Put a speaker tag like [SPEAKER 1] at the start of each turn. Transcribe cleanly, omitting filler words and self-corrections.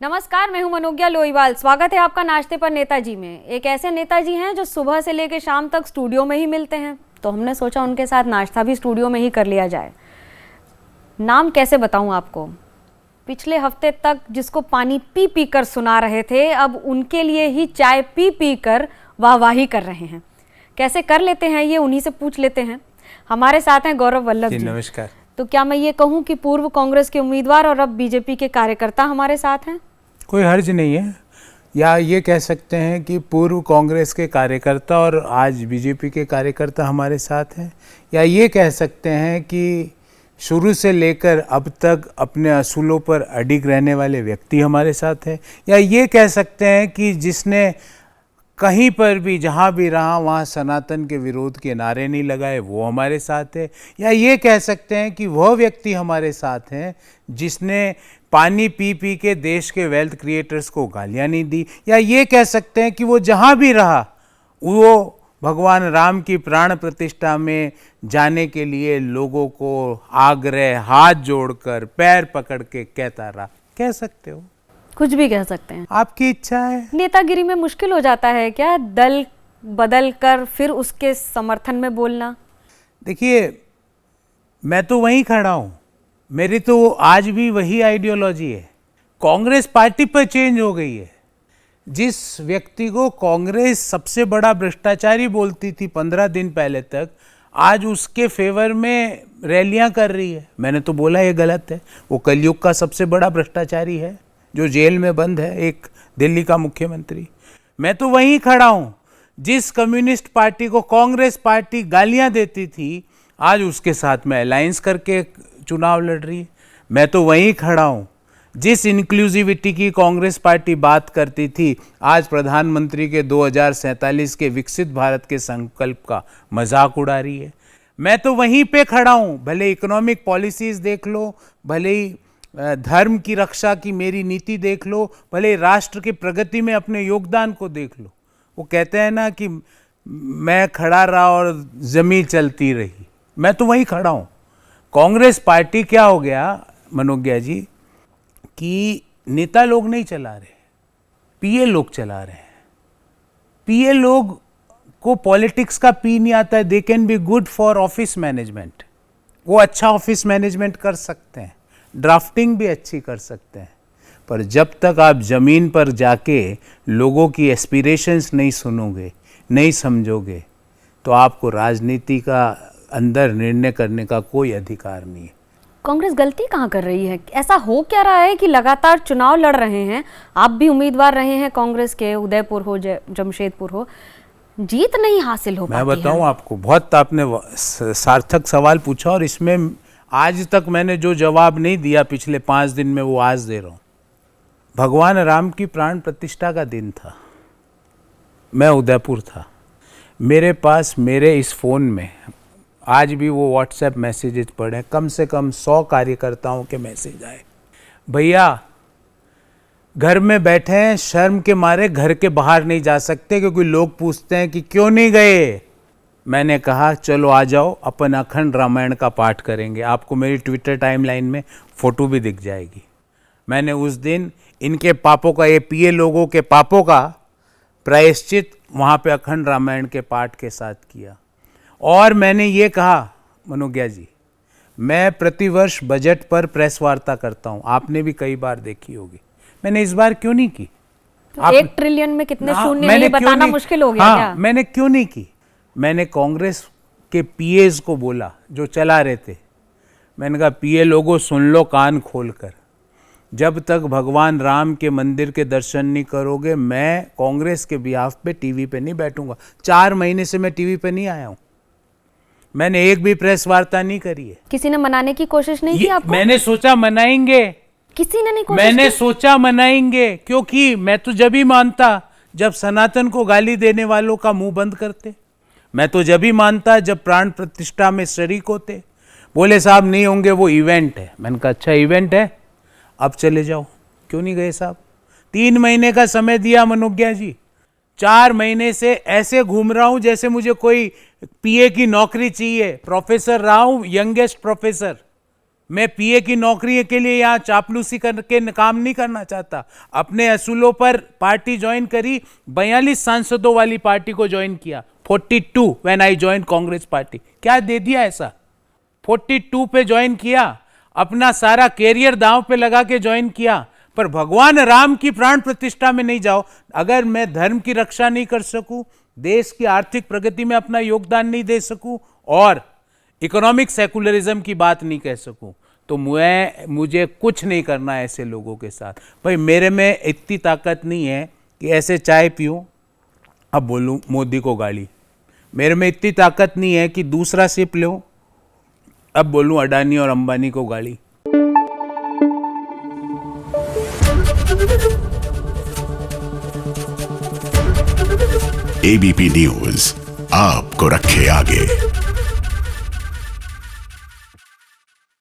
[SPEAKER 1] नमस्कार, मैं हूं मनोज्ञा लोईवाल। स्वागत है आपका नाश्ते पर नेताजी में। एक ऐसे नेताजी हैं जो सुबह से लेकर शाम तक स्टूडियो में ही मिलते हैं, तो हमने सोचा उनके साथ नाश्ता भी स्टूडियो में ही कर लिया जाए। नाम कैसे बताऊं आपको, पिछले हफ्ते तक जिसको पानी पी पी कर सुना रहे थे, अब उनके लिए ही चाय पी पी कर वाहवाही कर रहे हैं। कैसे कर लेते हैं ये उन्हीं से पूछ लेते हैं। हमारे साथ हैं गौरव वल्लभ जी।
[SPEAKER 2] नमस्कार।
[SPEAKER 1] तो क्या मैं ये कहूँ कि पूर्व कांग्रेस के उम्मीदवार और अब बीजेपी के कार्यकर्ता हमारे साथ हैं?
[SPEAKER 2] कोई हर्ज नहीं है, या ये कह सकते हैं कि पूर्व कांग्रेस के कार्यकर्ता और आज बीजेपी के कार्यकर्ता हमारे साथ हैं, या ये कह सकते हैं कि शुरू से लेकर अब तक अपने असूलों पर अडिग रहने वाले व्यक्ति हमारे साथ हैं, या ये कह सकते हैं कि जिसने कहीं पर भी जहाँ भी रहा वहाँ सनातन के विरोध के नारे नहीं लगाए, वो हमारे साथ है। या ये कह सकते हैं कि वह व्यक्ति हमारे साथ हैं जिसने पानी पी पी के देश के वेल्थ क्रिएटर्स को गालियाँ नहीं दी। या ये कह सकते हैं कि वो जहाँ भी रहा वो भगवान राम की प्राण प्रतिष्ठा में जाने के लिए लोगों को आग्रह हाथ जोड़कर पैर पकड़ के कहता रहा। कह सकते हो,
[SPEAKER 1] कुछ भी कह सकते हैं,
[SPEAKER 2] आपकी इच्छा है।
[SPEAKER 1] नेतागिरी में मुश्किल हो जाता है क्या दल बदल कर फिर उसके समर्थन में बोलना?
[SPEAKER 2] देखिए, मैं तो वहीं खड़ा हूँ, मेरी तो आज भी वही आइडियोलॉजी है। कांग्रेस पार्टी पर चेंज हो गई है। जिस व्यक्ति को कांग्रेस सबसे बड़ा भ्रष्टाचारी बोलती थी 15 दिन पहले तक, आज उसके फेवर में रैलियां कर रही है। मैंने तो बोला ये गलत है। वो कलयुग का सबसे बड़ा भ्रष्टाचारी है जो जेल में बंद है, एक दिल्ली का मुख्यमंत्री। मैं तो वहीं खड़ा हूँ। जिस कम्युनिस्ट पार्टी को कांग्रेस पार्टी गालियां देती थी, आज उसके साथ में अलायंस करके चुनाव लड़ रही है। मैं तो वहीं खड़ा हूँ। जिस इंक्लूसिविटी की कांग्रेस पार्टी बात करती थी, आज प्रधानमंत्री के 2047 के विकसित भारत के संकल्प का मजाक उड़ा रही है। मैं तो वहीं पे खड़ा हूँ। भले इकोनॉमिक पॉलिसीज देख लो, भले ही धर्म की रक्षा की मेरी नीति देख लो, भले राष्ट्र की प्रगति में अपने योगदान को देख लो। वो कहते हैं ना कि मैं खड़ा रहा और जमीन चलती रही। मैं तो वहीं खड़ा हूँ। कांग्रेस पार्टी क्या हो गया मनोज्ञा जी कि नेता लोग नहीं चला रहे, पीए लोग चला रहे हैं। पीए लोग को पॉलिटिक्स का पी नहीं आता है। They can be good for office management. वो अच्छा ऑफिस मैनेजमेंट कर सकते हैं, ड्राफ्टिंग भी अच्छी कर सकते हैं, पर जब तक आप ज़मीन पर जाके लोगों की एस्पिरेशंस नहीं सुनोगे, नहीं समझोगे, तो आपको राजनीति का अंदर निर्णय करने का कोई अधिकार नहीं है।
[SPEAKER 1] कांग्रेस गलती कहाँ कर रही है? ऐसा हो क्या रहा है कि लगातार चुनाव लड़ रहे हैं, आप भी उम्मीदवार रहे हैं कांग्रेस के, उदयपुर हो जमशेदपुर हो, जीत नहीं हासिल हो पाती है?
[SPEAKER 2] मैं बताऊं आपको, बहुत आपने सार्थक सवाल पूछा और इसमें आज तक मैंने जो जवाब नहीं दिया पिछले 5 दिन में, वो आज दे रहा हूं। भगवान राम की प्राण प्रतिष्ठा का दिन था, मैं उदयपुर था। मेरे पास मेरे इस फ़ोन में आज भी वो व्हाट्सएप मैसेजेस पड़े, कम से कम 100 कार्यकर्ताओं के मैसेज आए। भैया घर में बैठे हैं, शर्म के मारे घर के बाहर नहीं जा सकते क्योंकि लोग पूछते हैं कि क्यों नहीं गए। मैंने कहा चलो आ जाओ, अपन अखंड रामायण का पाठ करेंगे। आपको मेरी ट्विटर टाइमलाइन में फ़ोटो भी दिख जाएगी। मैंने उस दिन इनके पापों का, ये पीए लोगों के पापों का प्रायश्चित वहाँ पे अखंड रामायण के पाठ के साथ किया। और मैंने ये कहा मनोज्ञा जी, मैं प्रतिवर्ष बजट पर प्रेस वार्ता करता हूँ, आपने भी कई बार देखी होगी। मैंने इस बार क्यों नहीं की?
[SPEAKER 1] तो 1 ट्रिलियन में कितने शून्य हैं ये बताना मुश्किल हो गया।
[SPEAKER 2] हाँ,
[SPEAKER 1] क्या
[SPEAKER 2] मैंने क्यों नहीं की? मैंने कांग्रेस के पीएस को बोला जो चला रहे थे, मैंने कहा पीए लोगों सुन लो कान खोलकर, जब तक भगवान राम के मंदिर के दर्शन नहीं करोगे, मैं कांग्रेस के बिहाफ पे टीवी पे नहीं बैठूंगा। 4 महीने से मैं टीवी पे नहीं आया हूं, मैंने एक भी प्रेस वार्ता नहीं करी है।
[SPEAKER 1] किसी ने मनाने की कोशिश नहीं की आपको?
[SPEAKER 2] मैंने सोचा मनाएंगे,
[SPEAKER 1] किसी ने नहीं कोशिश
[SPEAKER 2] मैंने सोचा मनाएंगे, क्योंकि मैं तो जब ही मानता जब सनातन को गाली देने वालों का मुंह बंद करते। मैं तो जब ही मानता जब प्राण प्रतिष्ठा में शरीक होते। बोले साहब नहीं होंगे, वो इवेंट है। मैंने कहा अच्छा इवेंट है, अब चले जाओ। क्यों नहीं गए साहब? 3 महीने का समय दिया मनोज्ञा जी, 4 महीने से ऐसे घूम रहा हूं जैसे मुझे कोई पीए की नौकरी चाहिए। प्रोफेसर रहा हूं, यंगेस्ट प्रोफेसर, मैं पीए की नौकरी के लिए यहाँ चापलूसी करके काम नहीं करना चाहता। अपने असूलों पर पार्टी ज्वाइन करी, 42 सांसदों वाली पार्टी को ज्वाइन किया। 42 when I join Congress party. क्या दे दिया ऐसा? 42 पे ज्वाइन किया, अपना सारा कैरियर दांव पे लगा के ज्वाइन किया, पर भगवान राम की प्राण प्रतिष्ठा में नहीं जाओ। अगर मैं धर्म की रक्षा नहीं कर सकूं, देश की आर्थिक प्रगति में अपना योगदान नहीं दे सकूं और इकोनॉमिक सेकुलरिज्म की बात नहीं कह सकूं, तो मुझे कुछ नहीं करना है ऐसे लोगों के साथ। भाई मेरे में इतनी ताकत नहीं है कि ऐसे चाय पीऊं अब बोलूं मोदी को गाली। मेरे में इतनी ताकत नहीं है कि दूसरा सिप लूं अब बोलूं अडानी और अंबानी को गाली।
[SPEAKER 3] एबीपी न्यूज आपको रखे आगे।